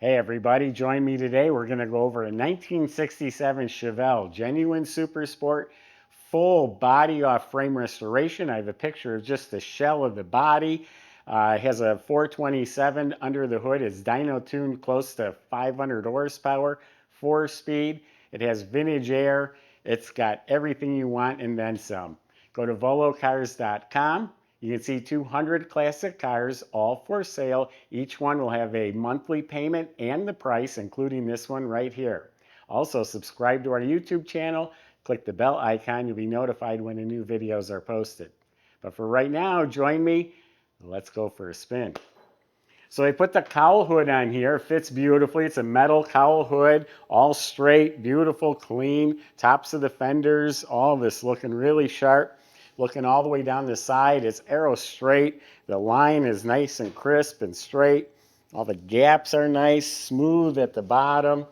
Hey everybody, join me today. We're going to go over a 1967 Chevelle, genuine super sport, full body off frame restoration. I have a picture of just the shell of the body. It has a 427 under the hood. It's dyno tuned close to 500 horsepower, 4-speed. It has vintage air. It's got everything you want and then some. Go to volocars.com. You can see 200 classic cars, all for sale. Each one will have a monthly payment and the price, including this one right here. Also, subscribe to our YouTube channel. Click the bell icon. You'll be notified when the new videos are posted. But for right now, join me. Let's go for a spin. So I put the cowl hood on here. It fits beautifully. It's a metal cowl hood, all straight, beautiful, clean. Tops of the fenders, all of this looking really sharp. Looking all the way down the side, it's arrow straight. The line is nice and crisp and straight. All the gaps are nice, smooth at the bottom.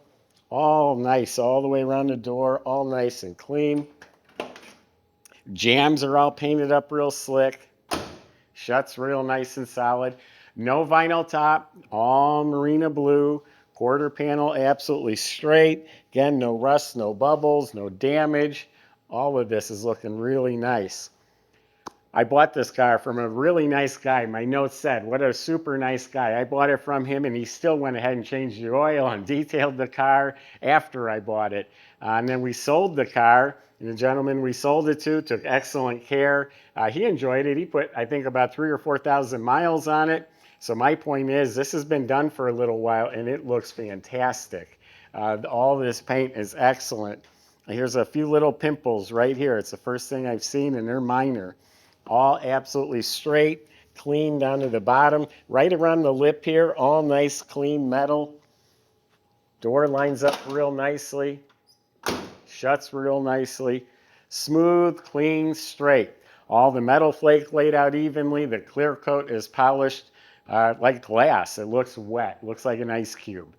All nice all the way around the door, all nice and clean. Jambs are all painted up real slick. Shuts real nice and solid. No vinyl top, all marina blue. Quarter panel absolutely straight. Again, no rust, no bubbles, no damage. All of this is looking really nice. I bought this car from a really nice guy. My notes said, what a super nice guy. I bought it from him and he still went ahead and changed the oil and detailed the car after I bought it. And then we sold the car, and the gentleman we sold it to took excellent care. He enjoyed it. He put, I think, about 3,000 or 4,000 miles on it. So my point is, this has been done for a little while and it looks fantastic. All this paint is excellent. Here's a few little pimples right here. It's the first thing I've seen and they're minor. All absolutely straight, clean down to the bottom. Right around the lip here, all nice, clean metal. Door lines up real nicely. Shuts real nicely. Smooth, clean, straight. All the metal flake laid out evenly. The clear coat is polished like glass. It looks wet. Looks like an ice cube.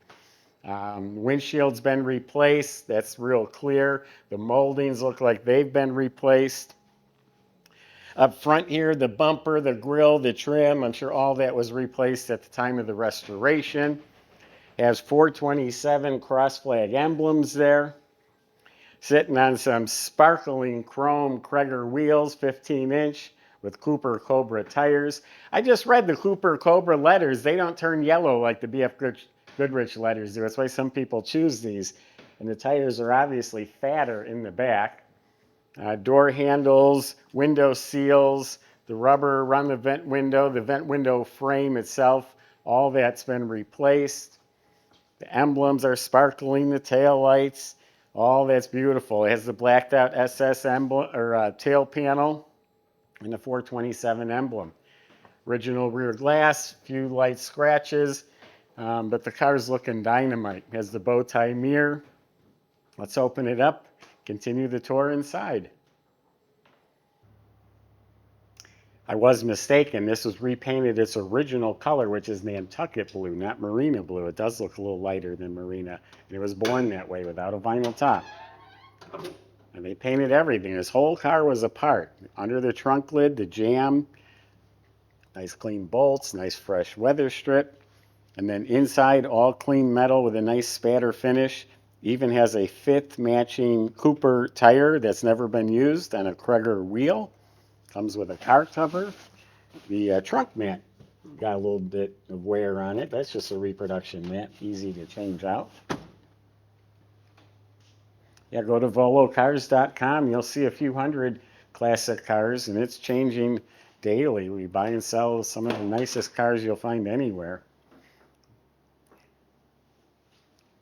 Windshield's been replaced. That's real clear. The moldings look like they've been replaced. Up front here, the bumper, the grille, the trim, I'm sure all that was replaced at the time of the restoration. Has 427 cross flag emblems there. Sitting on some sparkling chrome Cragar wheels, 15-inch, with Cooper Cobra tires. I just read the Cooper Cobra letters. They don't turn yellow like the BF Goodrich letters do. That's why some people choose these. And the tires are obviously fatter in the back. Door handles, window seals, the rubber around the vent window frame itself, all that's been replaced. The emblems are sparkling, the tail lights, all that's beautiful. It has the blacked out SS emblem or tail panel and the 427 emblem. Original rear glass, few light scratches, but the car's looking dynamite. It has the bow tie mirror. Let's open it up. Continue the tour inside. I was mistaken. This was repainted its original color, which is Nantucket blue, not marina blue. It does look a little lighter than marina. It was born that way without a vinyl top. And they painted everything. This whole car was apart. Under the trunk lid, the jam, nice clean bolts, nice fresh weather strip. And then inside, all clean metal with a nice spatter finish. Even has a fifth matching Cooper tire that's never been used on a Cragar wheel. Comes with a car cover. The trunk mat got a little bit of wear on it. That's just a reproduction mat, easy to change out. Yeah, go to volocars.com. You'll see a few hundred classic cars, and it's changing daily. We buy and sell some of the nicest cars you'll find anywhere.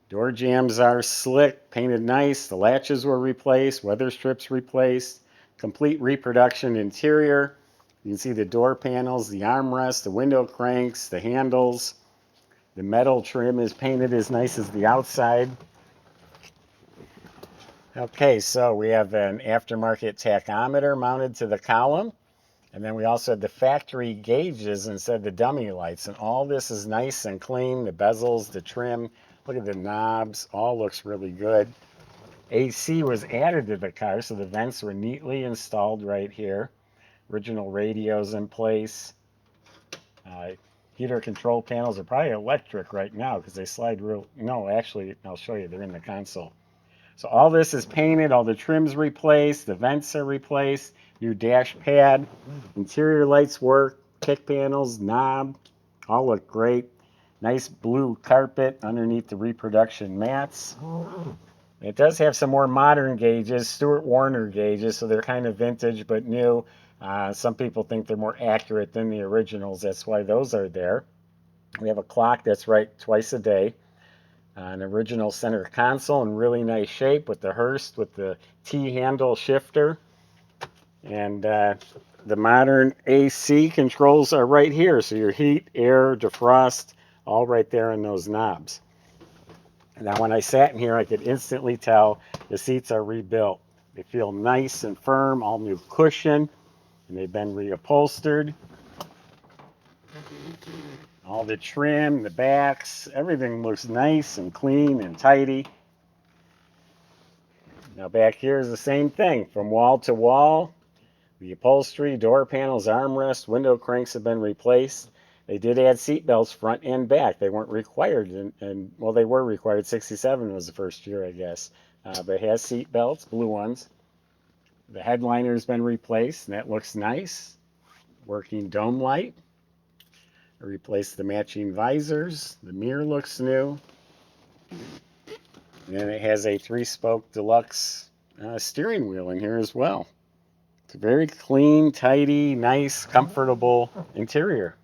Door jambs are slick, painted nice. The latches were replaced, weather strips replaced. Complete reproduction interior. You can see the door panels, the armrest, the window cranks, the handles. The metal trim is painted as nice as the outside. Okay, so we have an aftermarket tachometer mounted to the column. And then we also had the factory gauges instead of the dummy lights. And all this is nice and clean. The bezels, the trim, look at the knobs, all looks really good. AC was added to the car, so the vents were neatly installed right here. Original radios in place. heater control panels are probably electric right now because they slide real. No, actually, I'll show you. They're in the console. So all this is painted. All the trims replaced. The vents are replaced. New dash pad. Interior lights work. Kick panels, knob, all look great. Nice blue carpet underneath the reproduction mats. It does have some more modern gauges, Stuart Warner gauges, so they're kind of vintage but new. Some people think they're more accurate than the originals. That's why those are there. We have a clock that's right twice a day. An original center console in really nice shape with the Hearst with the T-handle shifter. And the modern AC controls are right here. So your heat, air, defrost, all right there in those knobs. Now when I sat in here, I could instantly tell the seats are rebuilt. They feel nice and firm, all new cushion, and they've been reupholstered. All the trim, the backs, everything looks nice and clean and tidy. Now back here is the same thing, from wall to wall. The upholstery, door panels, armrest, window cranks have been replaced. They did add seat belts front and back. They weren't required, and well, they were required. 67 was the first year, I guess. But it has seat belts, blue ones. The headliner's been replaced, and that looks nice. Working dome light. I replaced the matching visors. The mirror looks new. And then it has a 3-spoke deluxe steering wheel in here as well. It's a very clean, tidy, nice, comfortable interior.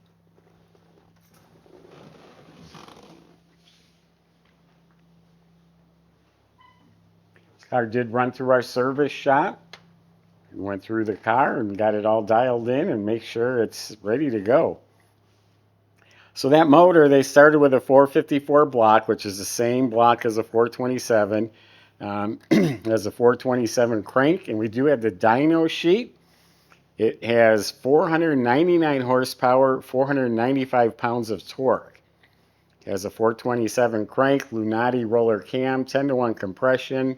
This car did run through our service shop. We went through the car and got it all dialed in and make sure it's ready to go. So that motor, they started with a 454 block, which is the same block as a 427. Has a 427 crank, and we do have the dyno sheet. It has 499 horsepower, 495 pounds of torque. It has a 427 crank, Lunati roller cam, 10-to-1 compression,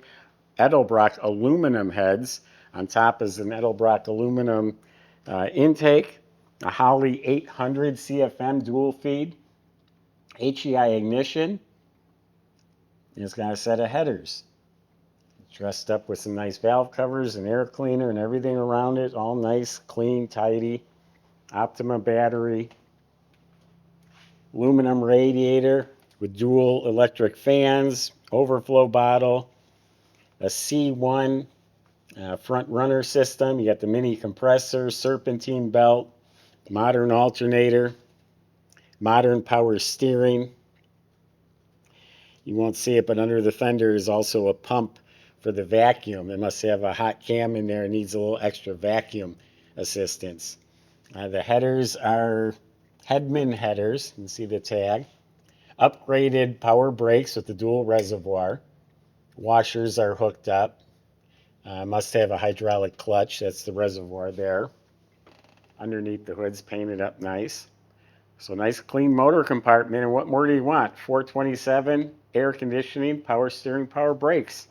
Edelbrock aluminum heads. On top is an Edelbrock aluminum intake, a Holley 800 CFM dual feed, HEI ignition, and it's got a set of headers. Dressed up with some nice valve covers and air cleaner and everything around it. All nice, clean, tidy. Optima battery. Aluminum radiator with dual electric fans. Overflow bottle. A C1 front runner system. You got the mini compressor, serpentine belt, modern alternator, modern power steering. You won't see it, but under the fender is also a pump for the vacuum. It must have a hot cam in there. It needs a little extra vacuum assistance. The headers are Hedman headers. You can see the tag. Upgraded power brakes with the dual reservoir. Washers are hooked up. Must have a hydraulic clutch. That's the reservoir there. Underneath the hood's painted up nice. So nice clean motor compartment. And what more do you want? 427, air conditioning, power steering, power brakes.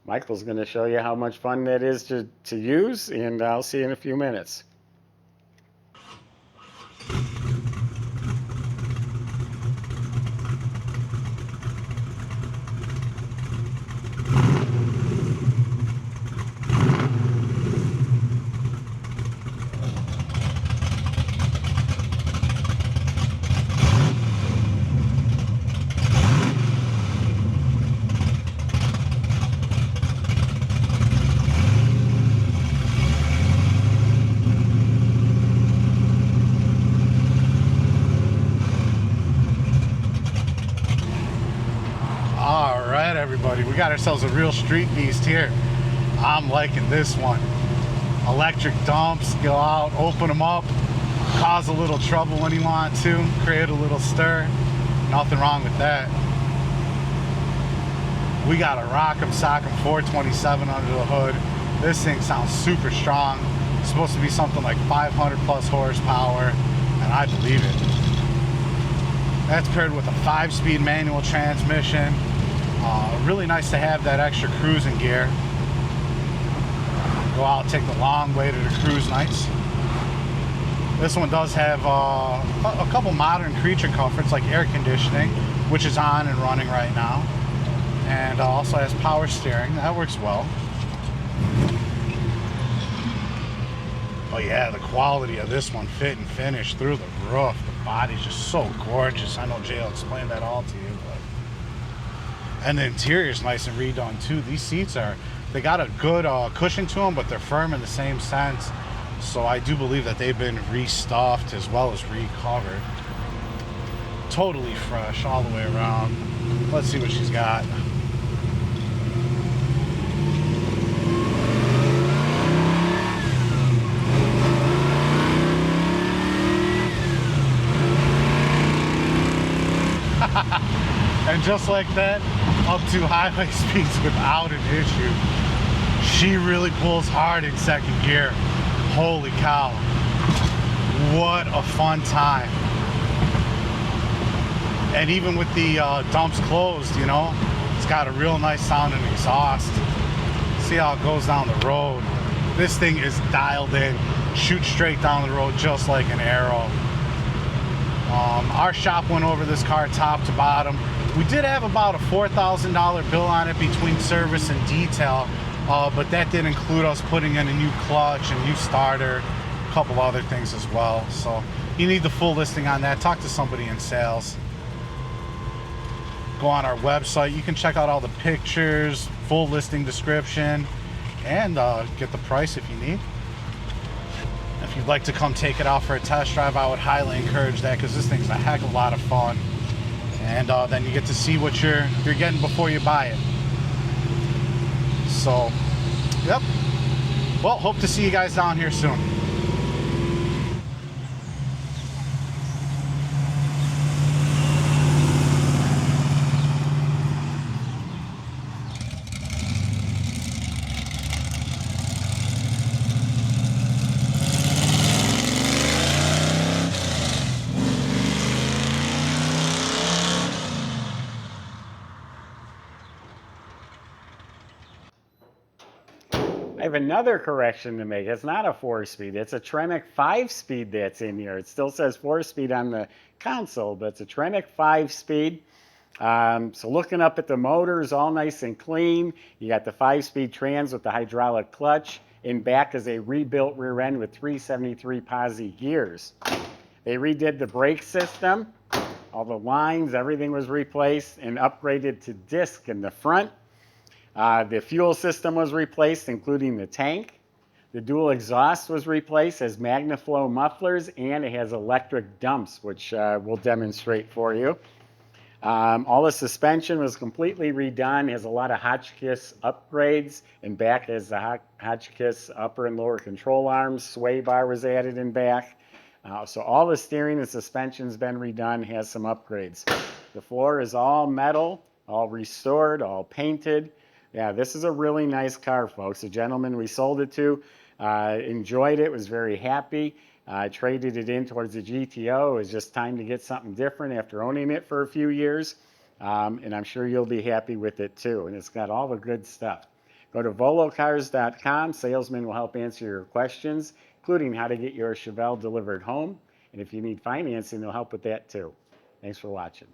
Michael's going to show you how much fun that is to use, and I'll see you in a few minutes. Everybody, we got ourselves a real street beast here. I'm liking this one. Electric dumps, go out, open them up, cause a little trouble when you want to, create a little stir. Nothing wrong with that. We got a rock'em sock'em 427 under the hood. This thing sounds super strong. It's supposed to be something like 500 plus horsepower, and I believe it. That's paired with a 5-speed manual transmission. Really nice to have that extra cruising gear. Go out, take the long way to the cruise nights. This one does have a couple modern creature comforts like air conditioning, which is on and running right now, and also has power steering. That works well. Oh yeah, the quality of this one, fit and finish through the roof. The body's just so gorgeous. I know Jay will explain that all to you, but... And the interior's nice and redone too. These seats they got a good cushion to them, but they're firm in the same sense. So I do believe that they've been restuffed as well as recovered. Totally fresh all the way around. Let's see what she's got. And just like that, up to highway speeds without an issue. She really pulls hard in second gear. Holy cow. What a fun time. And even with the dumps closed, you know, it's got a real nice sounding exhaust. See how it goes down the road. This thing is dialed in, shoots straight down the road just like an arrow. Our shop went over this car top to bottom. We did have about a $4,000 bill on it between service and detail, but that did include us putting in a new clutch, a new starter, a couple other things as well. So you need the full listing on that. Talk to somebody in sales. Go on our website. You can check out all the pictures, full listing description, and get the price if you need. If you'd like to come take it out for a test drive, I would highly encourage that, because this thing's a heck of a lot of fun. And then you get to see what you're getting before you buy it. So, yep. Well, hope to see you guys down here soon. I have another correction to make. It's not a 4-speed. It's a Tremec 5-speed that's in here. It still says 4-speed on the console, but it's a Tremec 5-speed. So looking up at the motors, all nice and clean. You got the 5-speed trans with the hydraulic clutch. In back is a rebuilt rear end with 373 posi gears. They redid the brake system. All the lines, everything was replaced and upgraded to disc in the front. The fuel system was replaced, including the tank. The dual exhaust was replaced as MagnaFlow mufflers, and it has electric dumps, which we'll demonstrate for you. All the suspension was completely redone. It has a lot of Hotchkiss upgrades. In back has the Hotchkiss upper and lower control arms. Sway bar was added in back. So all the steering and suspension's been redone, has some upgrades. The floor is all metal, all restored, all painted. Yeah, this is a really nice car, folks. The gentleman we sold it to enjoyed it, was very happy. Traded it in towards the GTO. It was just time to get something different after owning it for a few years. And I'm sure you'll be happy with it too. And it's got all the good stuff. Go to volocars.com. Salesman will help answer your questions, including how to get your Chevelle delivered home. And if you need financing, they'll help with that too. Thanks for watching.